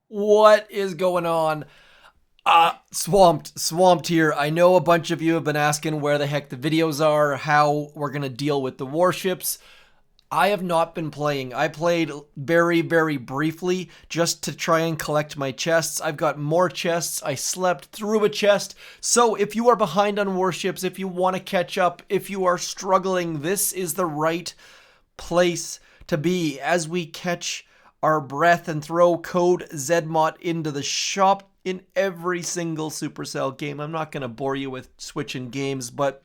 What is going on? Swamped here. I know a bunch of you have been asking where the heck the videos are, how we're gonna deal with the warships. I have not been playing. I played very, very briefly just to try and collect my chests. I've got more chests. I slept through a chest. So if you are behind on warships, if you want to catch up, if you are struggling, this is the right place to be as we catch our breath and throw code ZMOT into the shop in every single Supercell game. I'm not going to bore you with switching games, but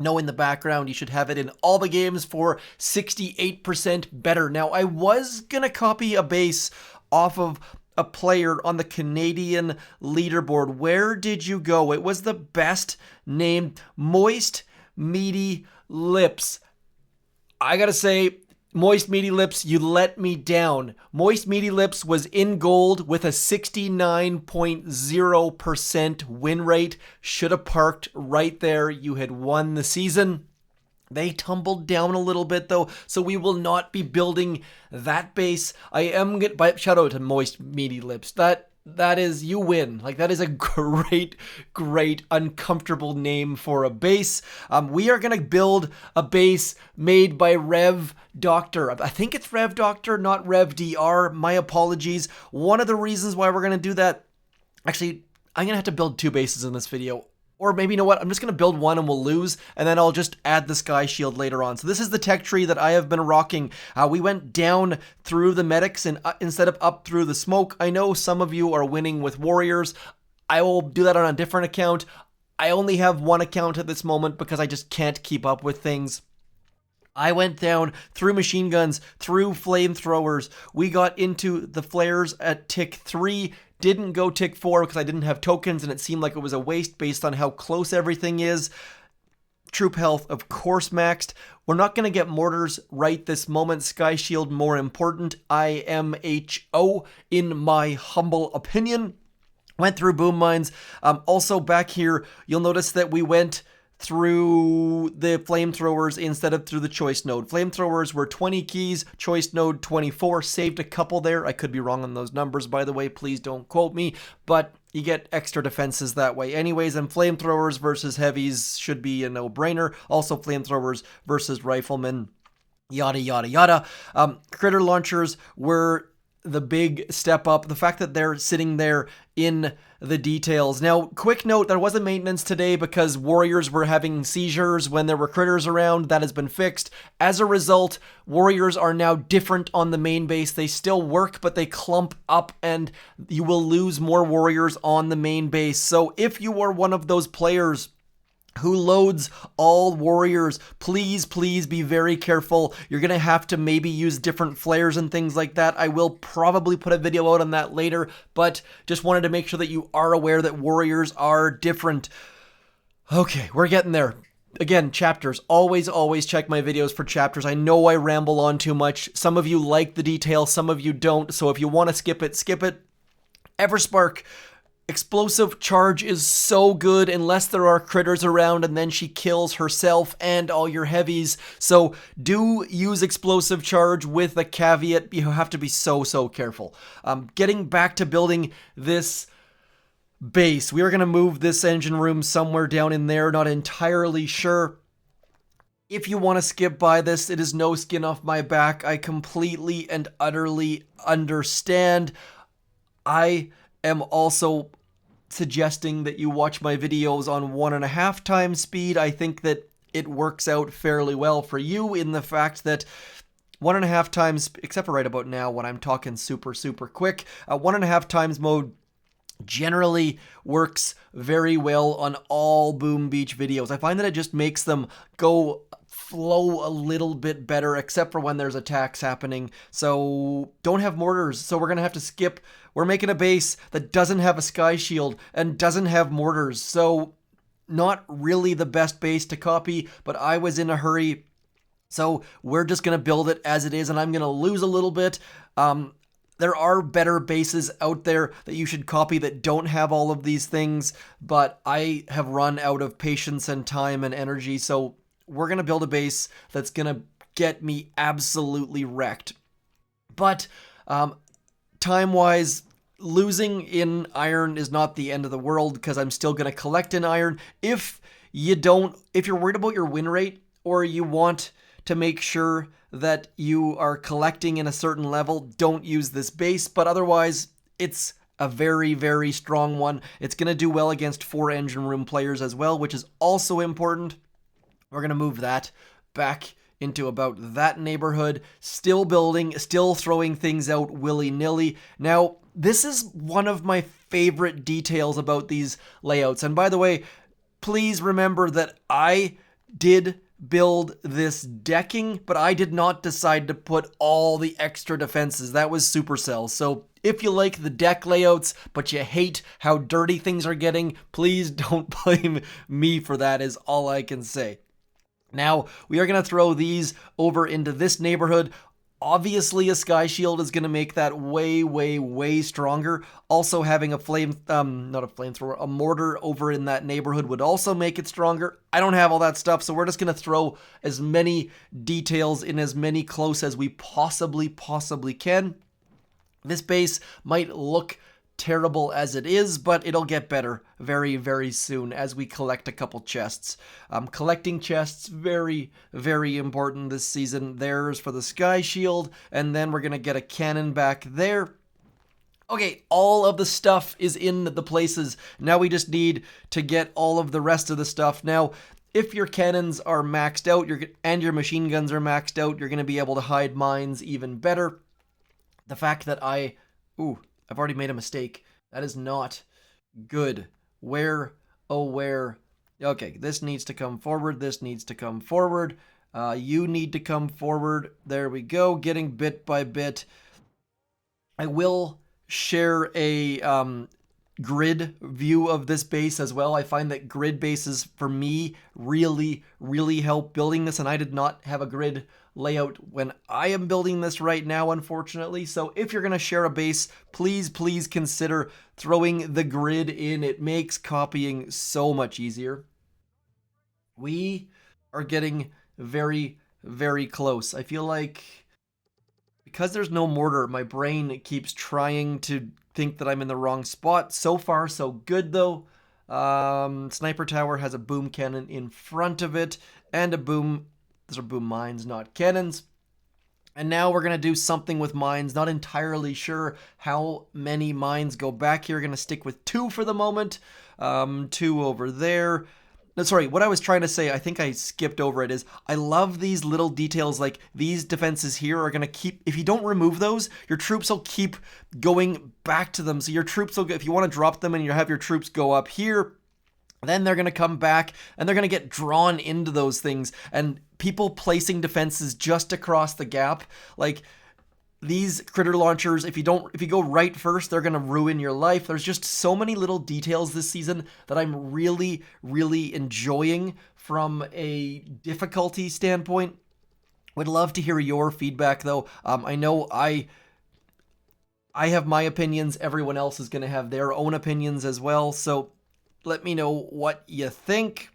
know in the background you should have it in all the games for 68% better. Now, I was going to copy a base off of a player on the Canadian leaderboard. Where did you go? It was the best named Moist Meaty Lips. I gotta say, Moist Meaty Lips, you let me down. Moist Meaty Lips was in gold with a 69.0% win rate. Should have parked right there. You had won the season. They tumbled down a little bit though, so we will not be building that base. I am gonna shout out to Moist Meaty Lips. That is, you win. Like, that is a great, great, uncomfortable name for a base. We are going to build a base made by Rev Doctor. I think it's Rev Doctor, not Rev DR. My apologies. One of the reasons why we're going to do that, actually, I'm going to have to build two bases in this video. Or maybe, you know what, I'm just going to build one and we'll lose, and then I'll just add the sky shield later on. So this is the tech tree that I have been rocking. We went down through the medics and instead of up through the smoke. I know some of you are winning with warriors. I will do that on a different account. I only have one account at this moment because I just can't keep up with things. I went down through machine guns, through flamethrowers. We got into the flares at tick 3. Didn't go tick 4 because I didn't have tokens and it seemed like it was a waste based on how close everything is. Troop health, of course, maxed. We're not going to get mortars right this moment. Sky shield more important. IMHO, in my humble opinion. Went through boom mines. Also back here, you'll notice that we went through the flamethrowers instead of through the choice node. Flamethrowers were 20 keys, choice node 24. Saved a couple there. I could be wrong on those numbers, by the way. Please don't quote me, but you get extra defenses that way. Anyways, and flamethrowers versus heavies should be a no-brainer. Also, flamethrowers versus riflemen. Yada, yada, yada. Critter launchers were the big step up. The fact that they're sitting there in the details. Now, quick note, there wasn't maintenance today because warriors were having seizures when there were critters around. That has been fixed. As a result, warriors are now different on the main base. They still work, but they clump up and you will lose more warriors on the main base. So if you are one of those players who loads all warriors, please be very careful. You're gonna have to maybe use different flares and things like that. I will probably put a video out on that later, but just wanted to make sure that you are aware that warriors are different. Okay, we're getting there. Again, chapters. Always check my videos for chapters. I know I ramble on too much. Some of you like the detail, some of you don't. So if you want to skip it, skip it. Everspark. Explosive charge is so good unless there are critters around and then she kills herself and all your heavies. So do use explosive charge with a caveat. You have to be so careful. Getting back to building this base. We are going to move this engine room somewhere down in there. Not entirely sure. If you want to skip by this, it is no skin off my back. I completely and utterly understand. I am also suggesting that you watch my videos on 1.5 times speed. I think that it works out fairly well for you in the fact that 1.5 times, except for right about now when I'm talking super quick, 1.5 times mode generally works very well on all Boom Beach videos. I find that it just makes them flow a little bit better, except for when there's attacks happening. So don't have mortars, so we're gonna have to skip. We're making a base that doesn't have a sky shield and doesn't have mortars, so not really the best base to copy, but I was in a hurry, so we're just gonna build it as it is, and I'm gonna lose a little bit. There are better bases out there that you should copy that don't have all of these things, but I have run out of patience and time and energy, so we're going to build a base that's going to get me absolutely wrecked. But time-wise, losing in iron is not the end of the world because I'm still going to collect in iron. If you're worried about your win rate or you want to make sure that you are collecting in a certain level, don't use this base. But otherwise, it's a very, very strong one. It's going to do well against 4 engine room players as well, which is also important. We're going to move that back into about that neighborhood. Still building, still throwing things out willy-nilly. Now, this is one of my favorite details about these layouts. And by the way, please remember that I did build this decking, but I did not decide to put all the extra defenses. That was Supercell. So if you like the deck layouts, but you hate how dirty things are getting, please don't blame me for that, is all I can say. Now, we are going to throw these over into this neighborhood. Obviously, a sky shield is going to make that way, way, way stronger. Also, having a a mortar over in that neighborhood would also make it stronger. I don't have all that stuff, so we're just going to throw as many details in as many close as we possibly can. This base might look terrible as it is, but it'll get better very, very soon as we collect a couple chests. Collecting chests, very, very important this season. There's for the sky shield, and then we're going to get a cannon back there. Okay, all of the stuff is in the places. Now we just need to get all of the rest of the stuff. Now, if your cannons are maxed out and your machine guns are maxed out, you're going to be able to hide mines even better. The fact that I've already made a mistake. That is not good. Where? Okay, this needs to come forward. This needs to come forward. You need to come forward. There we go. Getting bit by bit. I will share a grid view of this base as well. I find that grid bases, for me, really, really help building this, and I did not have a grid layout when I am building this right now, unfortunately. So if you're going to share a base, please consider throwing the grid in. It makes copying so much easier. We are getting very, very close. I feel like because there's no mortar, my brain keeps trying to think that I'm in the wrong spot. So far, so good though. Sniper tower has a boom cannon in front of it and a boom. These are boom mines, not cannons. And now we're going to do something with mines. Not entirely sure how many mines go back here. Going to stick with 2 for the moment. 2 over there. No, sorry, what I was trying to say, I think I skipped over it, is I love these little details. Like these defenses here are going to keep, if you don't remove those, your troops will keep going back to them. So your troops will, if you want to drop them and you have your troops go up here, then they're going to come back and they're going to get drawn into those things. And people placing defenses just across the gap, like these critter launchers, if you go right first, they're going to ruin your life. There's just so many little details this season that I'm really, really enjoying from a difficulty standpoint. Would love to hear your feedback though. I know I have my opinions. Everyone else is going to have their own opinions as well. So let me know what you think.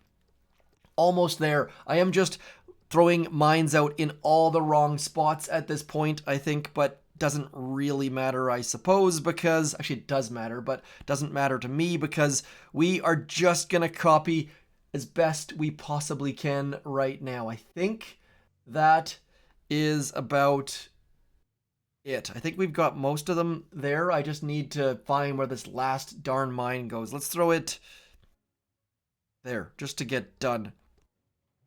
Almost there. I am just throwing mines out in all the wrong spots at this point, I think, but doesn't really matter, I suppose, because actually it does matter, but doesn't matter to me because we are just going to copy as best we possibly can right now. I think that is about it. I think we've got most of them there. I just need to find where this last darn mine goes. Let's throw it there just to get done.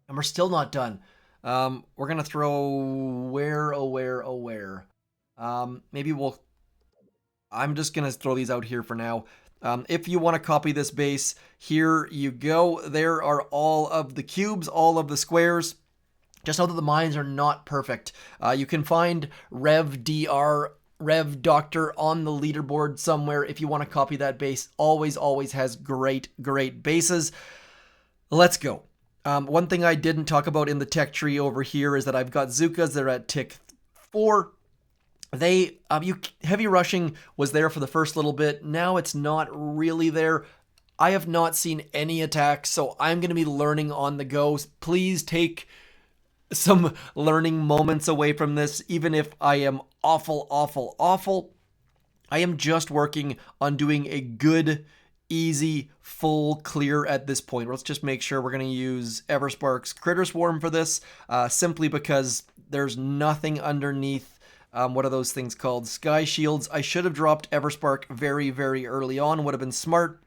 And we're still not done. We're going to throw where. I'm just going to throw these out here for now. If you want to copy this base, here you go. There are all of the cubes, all of the squares. Just know that the mines are not perfect. You can find Rev Doctor on the leaderboard somewhere if you want to copy that base. Always has great bases. Let's go. One thing I didn't talk about in the tech tree over here is that I've got zookas. They're at tick 4. Heavy rushing was there for the first little bit. Now it's not really there. I have not seen any attacks, so I'm going to be learning on the go. Please take some learning moments away from this, even if I am awful. I am just working on doing a good, easy, full clear at this point. Let's just make sure we're going to use Everspark's Critter Swarm for this, simply because there's nothing underneath. What are those things called? Sky Shields. I should have dropped Everspark very, very early on. Would have been smart.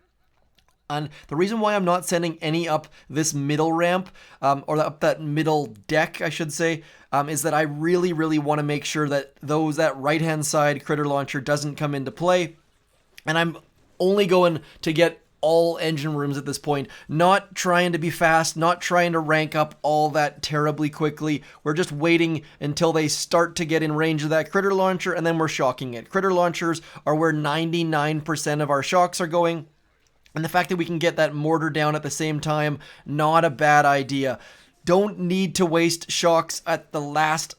And the reason why I'm not sending any up this middle ramp, or up that middle deck, I should say, is that I really, really want to make sure that that right-hand side critter launcher doesn't come into play. And I'm only going to get all engine rooms at this point, not trying to be fast, not trying to rank up all that terribly quickly. We're just waiting until they start to get in range of that critter launcher, and then we're shocking it. Critter launchers are where 99% of our shocks are going. And the fact that we can get that mortar down at the same time, not a bad idea. Don't need to waste shocks at the last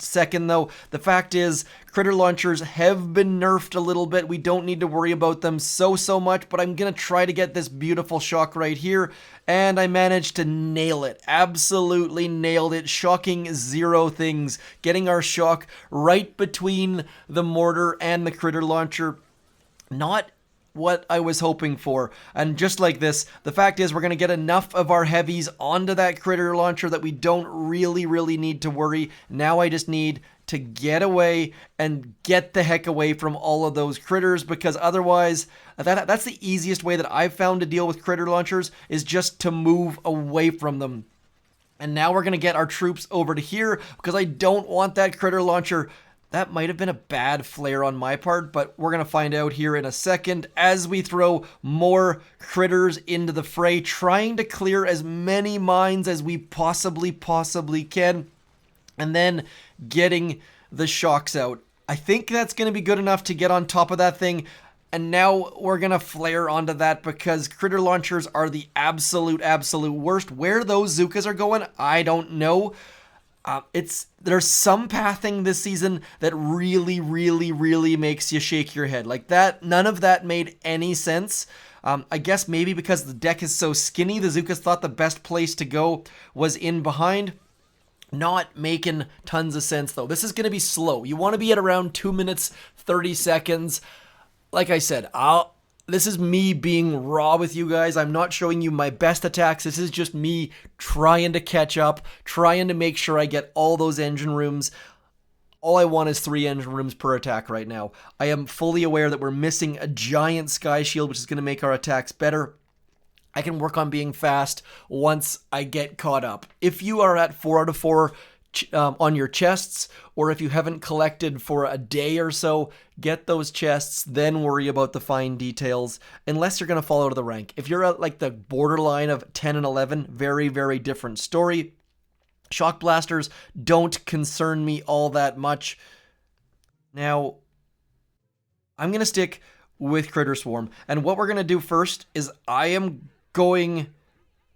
second, though. The fact is, critter launchers have been nerfed a little bit. We don't need to worry about them so much, but I'm going to try to get this beautiful shock right here, and I managed to nail it. Absolutely nailed it. Shocking 0 things. Getting our shock right between the mortar and the critter launcher. Not what I was hoping for. And just like this, the fact is we're going to get enough of our heavies onto that critter launcher that we don't really need to worry. Now I just need to get away and get the heck away from all of those critters, because otherwise that's the easiest way that I've found to deal with critter launchers, is just to move away from them. And now we're going to get our troops over to here, because I don't want that critter launcher. That might have been a bad flare on my part, but we're going to find out here in a second as we throw more critters into the fray, trying to clear as many mines as we possibly can, and then getting the shocks out. I think that's going to be good enough to get on top of that thing. And now we're going to flare onto that, because critter launchers are the absolute worst. Where those zookas are going, I don't know. There's some pathing this season that really makes you shake your head. Like that, none of that made any sense. I guess maybe because the deck is so skinny, the Zookas thought the best place to go was in behind. Not making tons of sense though. This is going to be slow. You want to be at around 2 minutes, 30 seconds. Like I said, this is me being raw with you guys. I'm not showing you my best attacks. This is just me trying to catch up, trying to make sure I get all those engine rooms. All I want is 3 engine rooms per attack right now. I am fully aware that we're missing a giant sky shield, which is going to make our attacks better. I can work on being fast once I get caught up. If you are at 4 out of 4 on your chests, or if you haven't collected for a day or so, get those chests, then worry about the fine details, unless you're going to fall out of the rank. If you're at like the borderline of 10 and 11, very different story. Shock blasters don't concern me all that much. Now, I'm going to stick with Critter Swarm, and what we're going to do first is I am going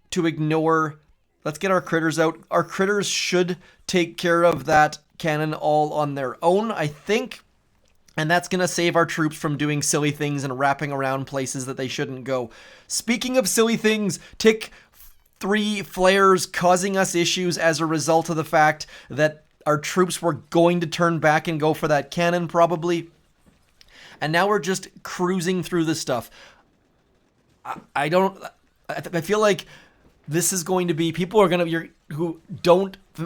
to ignore. Let's get our critters out. Our critters should take care of that cannon all on their own, I think. And that's going to save our troops from doing silly things and wrapping around places that they shouldn't go. Speaking of silly things, Tick 3 flares causing us issues as a result of the fact that our troops were going to turn back and go for that cannon probably. And now we're just cruising through this stuff. I feel like this is going to be, people are going to, who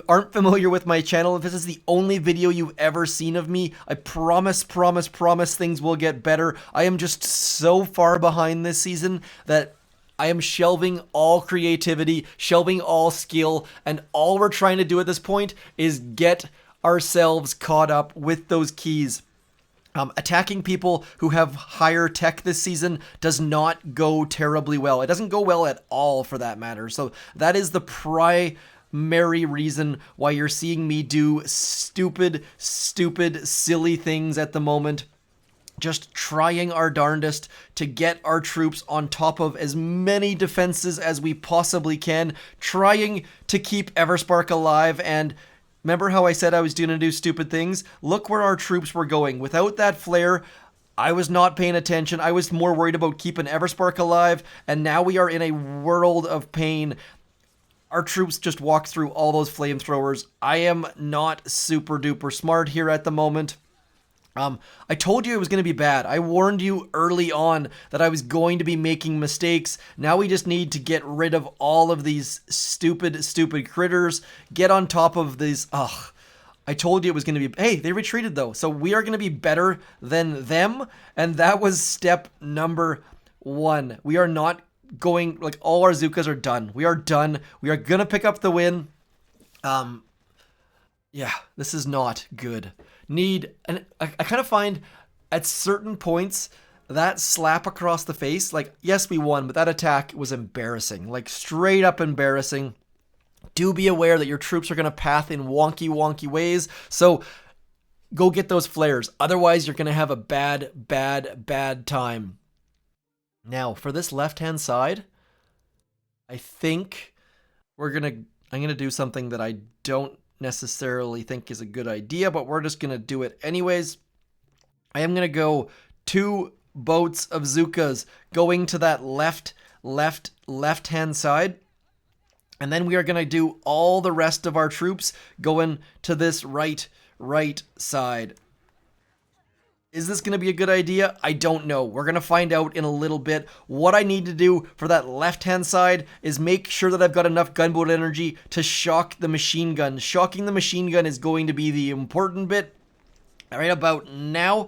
aren't familiar with my channel, if this is the only video you've ever seen of me, I promise things will get better. I am just so far behind this season that I am shelving all creativity, shelving all skill, and all we're trying to do at this point is get ourselves caught up with those keys. Attacking people who have higher tech this season does not go terribly well. It doesn't go well at all, for that matter. So that is the primary reason why you're seeing me do stupid, silly things at the moment. Just trying our darndest to get our troops on top of as many defenses as we possibly can. Trying to keep Everspark alive, and remember how I said I was going to do stupid things? Look where our troops were going. Without that flare, I was not paying attention. I was more worried about keeping Everspark alive, and now we are in a world of pain. Our troops just walked through all those flamethrowers. I am not super duper smart here at the moment. I told you it was going to be bad. I warned you early on that I was going to be making mistakes. Now we just need to get rid of all of these stupid critters. Get on top of these. Ugh. I told you it was going to be... Hey, they retreated though. So we are going to be better than them. And that was step number 1. We are not going... Like, all our zookas are done. We are done. We are going to pick up the win. Yeah, this is not good. And I kind of find at certain points that slap across the face, like, yes, we won, but that attack was embarrassing, like straight up embarrassing. Do be aware that your troops are going to path in wonky ways, so go get those flares. Otherwise, you're going to have a bad time. Now, for this left-hand side, I think I'm going to do something that I don't necessarily think is a good idea, but we're just going to do it anyways. I am going to go 2 boats of zookas going to that left-hand side. And then we are going to do all the rest of our troops going to this right side. Is this going to be a good idea? I don't know. We're going to find out in a little bit. What I need to do for that left-hand side is make sure that I've got enough gunboat energy to shock the machine gun. Shocking the machine gun is going to be the important bit right about now.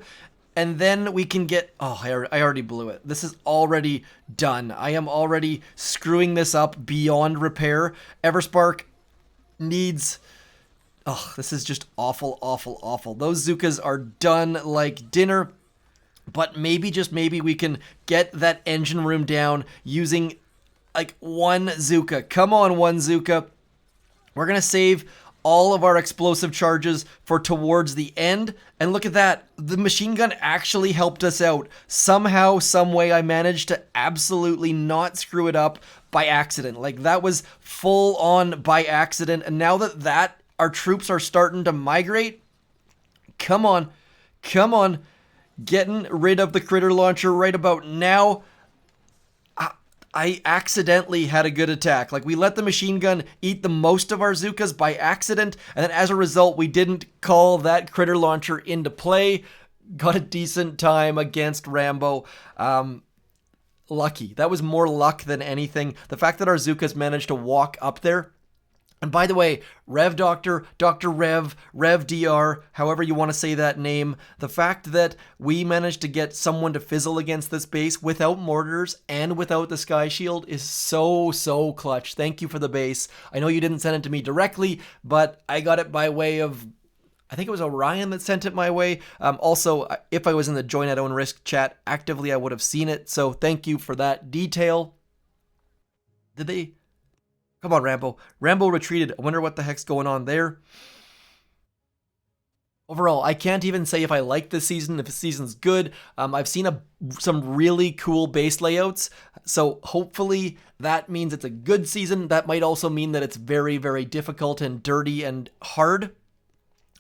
And then we can get... Oh, I already blew it. This is already done. I am already screwing this up beyond repair. Everspark needs... Oh, this is just awful. Those zookas are done like dinner, but maybe, just maybe, we can get that engine room down using like 1 zooka. Come on, 1 zooka. We're going to save all of our explosive charges for towards the end. And look at that. The machine gun actually helped us out. Somehow, some way, I managed to absolutely not screw it up by accident. Like, that was full on by accident. And now that our troops are starting to migrate. Come on. Getting rid of the critter launcher right about now. I accidentally had a good attack. Like, we let the machine gun eat the most of our zookas by accident, and then as a result, we didn't call that critter launcher into play. Got a decent time against Rambo. Lucky. That was more luck than anything. The fact that our zookas managed to walk up there. And by the way, Rev Doctor, Dr. Rev DR, however you want to say that name, the fact that we managed to get someone to fizzle against this base without mortars and without the Sky Shield is so clutch. Thank you for the base. I know you didn't send it to me directly, but I got it by way of... I think it was Orion that sent it my way. Also, if I was in the Join at Own Risk chat actively, I would have seen it. So thank you for that detail. Did they... Come on, Rambo. Rambo retreated. I wonder what the heck's going on there. Overall, I can't even say if I like this season, if the season's good. I've seen some really cool base layouts, so hopefully that means it's a good season. That might also mean that it's very difficult and dirty and hard.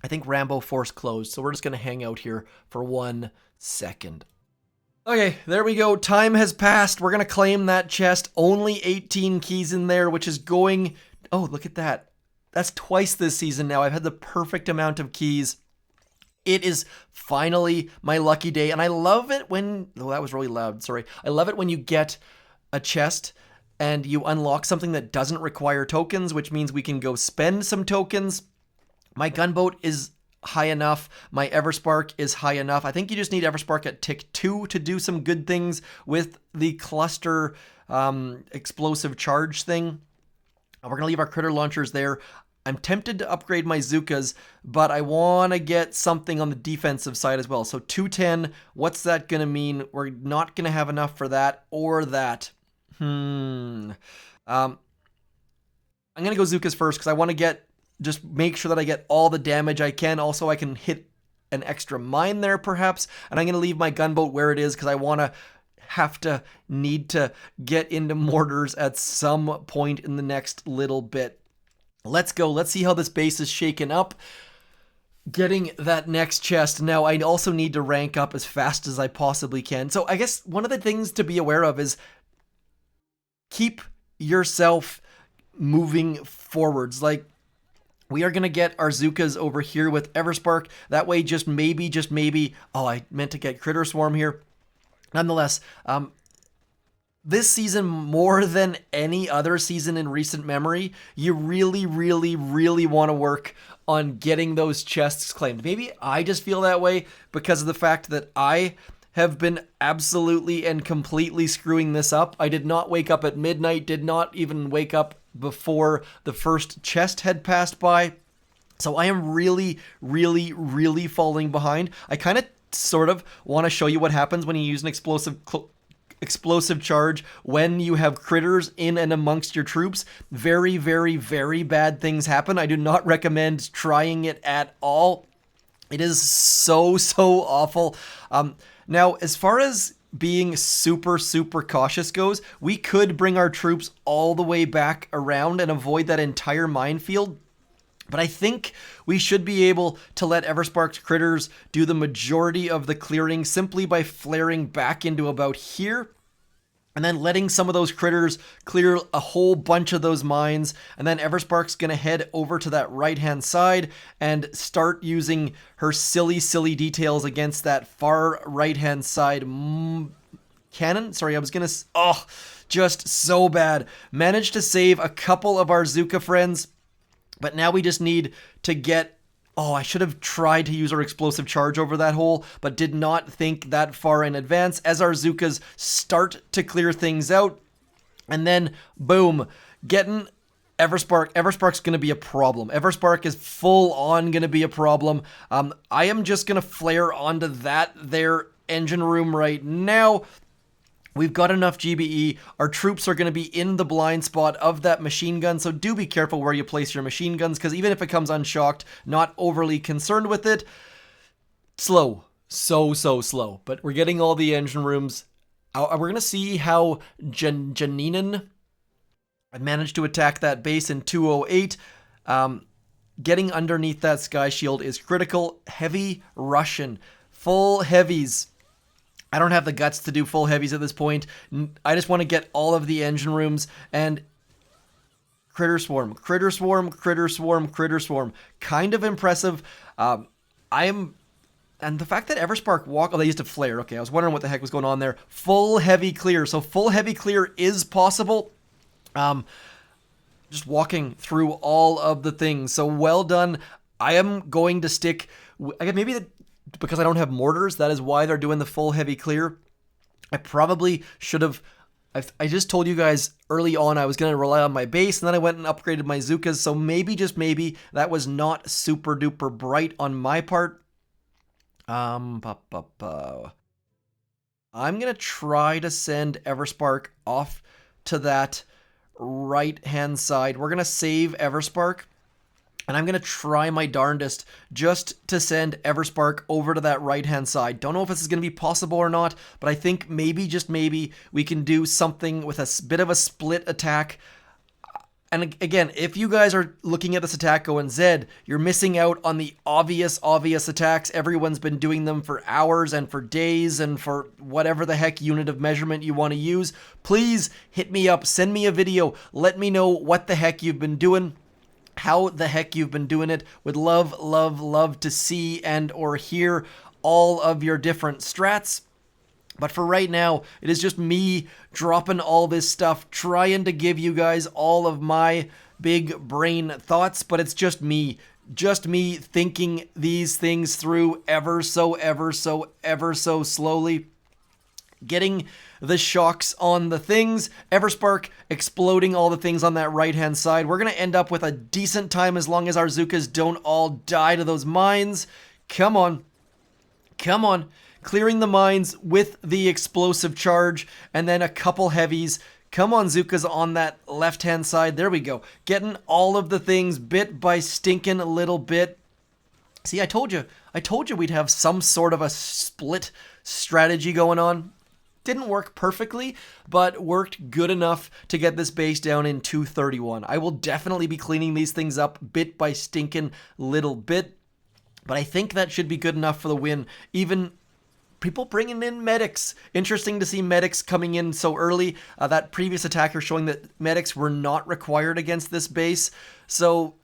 I think Rambo force closed, so we're just going to hang out here for 1 second. Okay, there we go. Time has passed. We're going to claim that chest. Only 18 keys in there, which is going... Oh, look at that. That's twice this season now. I've had the perfect amount of keys. It is finally my lucky day, and I love it when... Oh, that was really loud. Sorry. I love it when you get a chest and you unlock something that doesn't require tokens, which means we can go spend some tokens. My gunboat is high enough. My Everspark is high enough. I think you just need Everspark at tick 2 to do some good things with the cluster explosive charge thing. We're going to leave our critter launchers there. I'm tempted to upgrade my zookas, but I want to get something on the defensive side as well. So 210, what's that going to mean? We're not going to have enough for that or that. I'm going to go zookas first because I want to just make sure that I get all the damage I can. Also, I can hit an extra mine there, perhaps. And I'm going to leave my gunboat where it is because I want to need to get into mortars at some point in the next little bit. Let's go. Let's see how this base is shaken up. Getting that next chest. Now, I also need to rank up as fast as I possibly can. So I guess one of the things to be aware of is keep yourself moving forwards. Like, We are going to get our zookas over here with Everspark. That way, just maybe. Oh, I meant to get Critter Swarm here. Nonetheless, this season, more than any other season in recent memory, you really want to work on getting those chests claimed. Maybe I just feel that way because of the fact that I have been absolutely and completely screwing this up. I did not wake up at midnight, did not even wake up before the first chest had passed by. So I am really falling behind. I kind of sort of want to show you what happens when you use an explosive charge when you have critters in and amongst your troops. Very bad things happen. I do not recommend trying it at all. It is so awful. Now, as far as being super cautious goes, we could bring our troops all the way back around and avoid that entire minefield. But I think we should be able to let Everspark's critters do the majority of the clearing simply by flaring back into about here. And then letting some of those critters clear a whole bunch of those mines. And then Everspark's going to head over to that right-hand side and start using her silly details against that far right-hand side cannon. Sorry, I was going to... Oh, just so bad. Managed to save a couple of our zooka friends. But now we just need to get... Oh, I should have tried to use our explosive charge over that hole, but did not think that far in advance as our zookas start to clear things out. And then, boom, getting Everspark. Everspark's going to be a problem. Everspark is full on going to be a problem. I am just going to flare onto that there engine room right now. We've got enough GBE. Our troops are going to be in the blind spot of that machine gun, so do be careful where you place your machine guns, because even if it comes unshocked, not overly concerned with it. Slow. So slow. But we're getting all the engine rooms. We're going to see how Janinen managed to attack that base in 208. Getting underneath that sky shield is critical. Heavy Russian. Full heavies. I don't have the guts to do full heavies at this point. I just want to get all of the engine rooms and Critter Swarm. Kind of impressive. And the fact that Everspark walk... Oh, they used a flare. Okay, I was wondering what the heck was going on there. Full heavy clear. So full heavy clear is possible. Just walking through all of the things. So well done. I am going to stick... Maybe because I don't have mortars, that is why they're doing the full heavy clear. I probably should have... I just told you guys early on I was going to rely on my base, and then I went and upgraded my zookas, so maybe, just maybe, that was not super duper bright on my part. I'm going to try to send Everspark off to that right-hand side. We're going to save Everspark. And I'm going to try my darndest just to send Everspark over to that right-hand side. Don't know if this is going to be possible or not, but I think maybe, just maybe, we can do something with a bit of a split attack. And again, if you guys are looking at this attack going, Zed, you're missing out on the obvious attacks. Everyone's been doing them for hours and for days and for whatever the heck unit of measurement you want to use. Please hit me up. Send me a video. Let me know what the heck you've been doing. How the heck you've been doing it. Would love to see and or hear all of your different strats. But for right now, it is just me dropping all this stuff, trying to give you guys all of my big brain thoughts, but it's just me thinking these things through ever so slowly. Getting the shocks on the things, Everspark exploding all the things on that right-hand side. We're going to end up with a decent time as long as our zookas don't all die to those mines. Come on. Clearing the mines with the explosive charge, and then a couple heavies. Come on, zookas on that left-hand side. There we go. Getting all of the things bit by stinking a little bit. See, I told you we'd have some sort of a split strategy going on. Didn't work perfectly, but worked good enough to get this base down in 231. I will definitely be cleaning these things up bit by stinking little bit, but I think that should be good enough for the win. Even people bringing in medics. Interesting to see medics coming in so early. That previous attacker showing that medics were not required against this base. So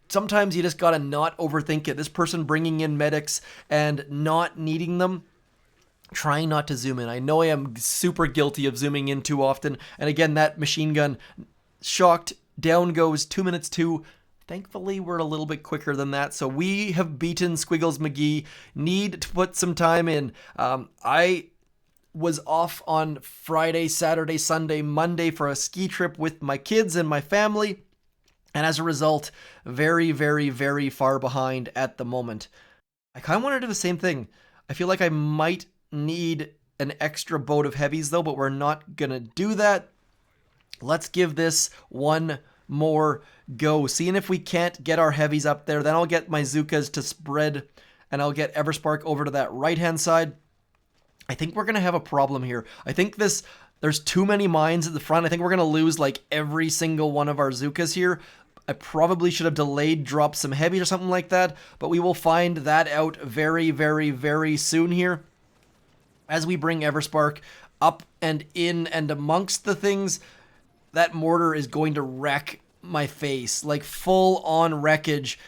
sometimes you just gotta not overthink it. This person bringing in medics and not needing them, trying not to zoom in. I know I am super guilty of zooming in too often. And again, that machine gun shocked, down goes 2 minutes 2. Thankfully, we're a little bit quicker than that. So we have beaten Squiggles McGee. Need to put some time in. I was off on Friday, Saturday, Sunday, Monday for a ski trip with my kids and my family. And as a result, very, very, very far behind at the moment. I kind of want to do the same thing. I feel like I might need an extra boat of heavies though, but we're not going to do that. Let's give this one more go. Seeing if we can't get our heavies up there, then I'll get my zookas to spread and I'll get Everspark over to that right-hand side. I think we're going to have a problem here. I think there's too many mines at the front. I think we're going to lose like every single one of our zookas here. I probably should have delayed, dropped some heavies or something like that, but we will find that out very, very, very soon here. As we bring Everspark up and in and amongst the things, that mortar is going to wreck my face. Like full on wreckage.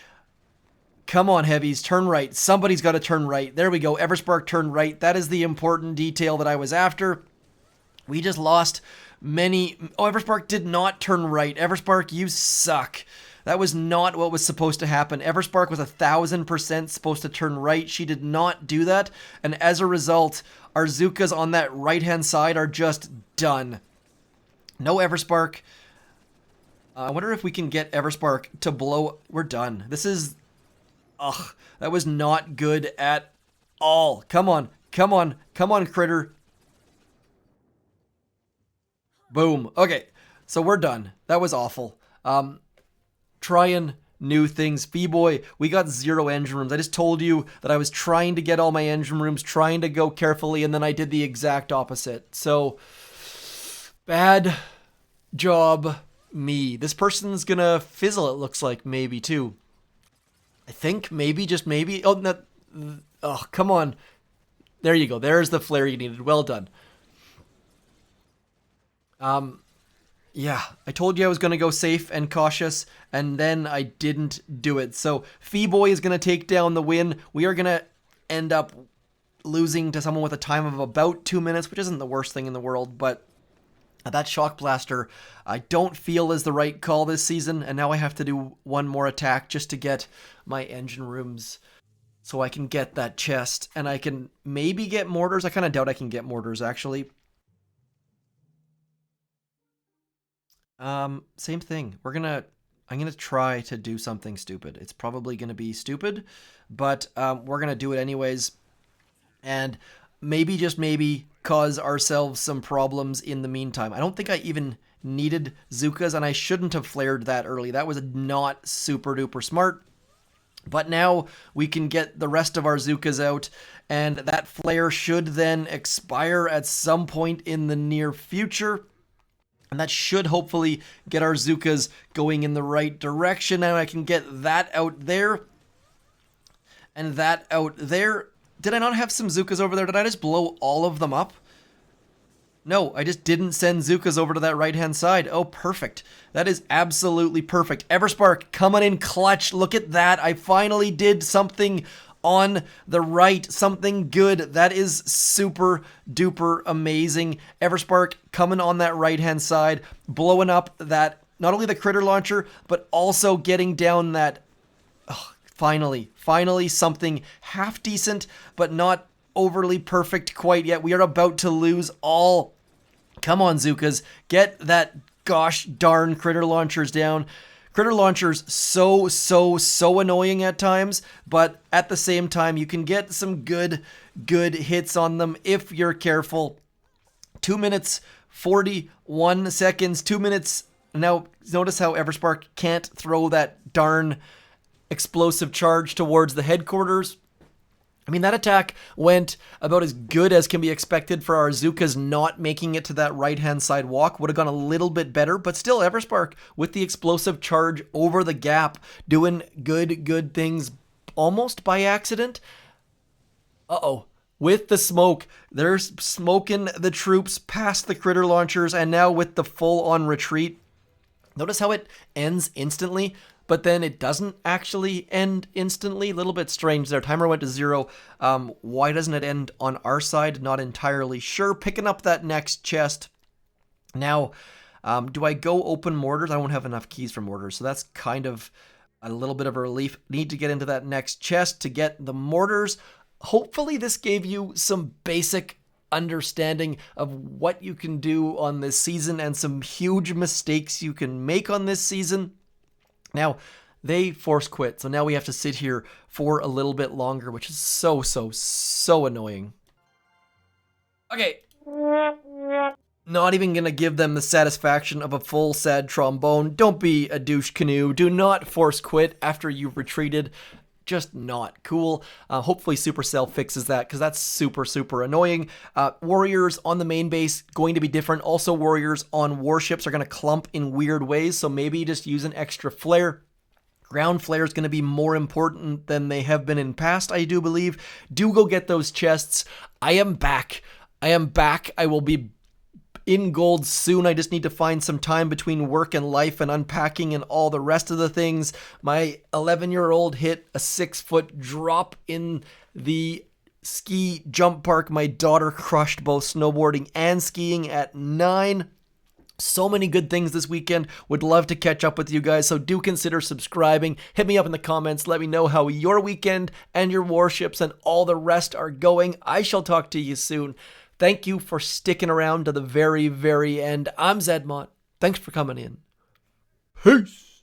Come on, heavies, turn right. Somebody's got to turn right. There we go. Everspark turned right. That is the important detail that I was after. We just lost many. Oh, Everspark did not turn right. Everspark, you suck. That was not what was supposed to happen. Everspark was 1,000% supposed to turn right. She did not do that. And as a result, our zookas on that right-hand side are just done. No Everspark. I wonder if we can get Everspark to blow. We're done. This is... Ugh. That was not good at all. Come on. Come on. Come on, critter. Boom. Okay. So we're done. That was awful. Trying new things. Fee-boy, we got 0 engine rooms. I just told you that I was trying to get all my engine rooms, trying to go carefully, and then I did the exact opposite. So, bad job me. This person's gonna fizzle, it looks like, maybe, too. I think, maybe, just maybe. Oh, no, oh, come on. There you go. There's the flare you needed. Well done. Yeah, I told you I was going to go safe and cautious, and then I didn't do it. So, Fee-boy is going to take down the win. We are going to end up losing to someone with a time of about 2 minutes, which isn't the worst thing in the world, but that Shock Blaster I don't feel is the right call this season, and now I have to do one more attack just to get my engine rooms so I can get that chest, and I can maybe get mortars. I kind of doubt I can get mortars, actually. Same thing. I'm gonna try to do something stupid. It's probably gonna be stupid, but we're gonna do it anyways. And maybe, just maybe, cause ourselves some problems in the meantime. I don't think I even needed zookas, and I shouldn't have flared that early. That was not super duper smart. But now we can get the rest of our zookas out, and that flare should then expire at some point in the near future. And that should hopefully get our zookas going in the right direction. And I can get that out there. And that out there. Did I not have some zookas over there? Did I just blow all of them up? No, I just didn't send zookas over to that right-hand side. Oh, perfect. That is absolutely perfect. Everspark coming in clutch. Look at that. I finally did something on the right, something good. That is super duper amazing. Everspark coming on that right hand side, blowing up that, not only the critter launcher, but also getting down that, finally something half decent, but not overly perfect quite yet. We are about to lose all. Come on, zookas, get that gosh darn critter launchers down. Critter launchers, so annoying at times, but at the same time, you can get some good hits on them if you're careful. 2 minutes, 41 seconds, 2 minutes. Now, notice how Everspark can't throw that darn explosive charge towards the headquarters. I mean, that attack went about as good as can be expected for our zookas not making it to that right-hand side walk. Would have gone a little bit better, but still Everspark with the explosive charge over the gap, doing good things almost by accident. Uh-oh. With the smoke, they're smoking the troops past the critter launchers, and now with the full-on retreat, Notice how it ends instantly, but then it doesn't actually end instantly. A little bit strange there. Timer went to 0. Why doesn't it end on our side? Not entirely sure. Picking up that next chest. Now, do I go open mortars? I won't have enough keys for mortars, so that's kind of a little bit of a relief. Need to get into that next chest to get the mortars. Hopefully this gave you some basic understanding of what you can do on this season and some huge mistakes you can make on this season. Now, they force quit, so now we have to sit here for a little bit longer, which is so annoying. Okay. Not even gonna give them the satisfaction of a full sad trombone. Don't be a douche canoe. Do not force quit after you've retreated. Just not cool. Hopefully Supercell fixes that, because that's super annoying. Warriors on the main base going to be different. Also, warriors on warships are going to clump in weird ways, so maybe just use an extra flare. Ground flare is going to be more important than they have been in past, I do believe. Do go get those chests. I am back. I will be in gold soon. I just need to find some time between work and life and unpacking and all the rest of the things. My 11-year-old hit a 6-foot drop in the ski jump park. My daughter crushed both snowboarding and skiing at 9. So many good things this weekend. Would love to catch up with you guys, so do consider subscribing. Hit me up in the comments. Let me know how your weekend and your warships and all the rest are going. I shall talk to you soon. Thank you for sticking around to the very end. I'm Zedmont. Thanks for coming in. Peace.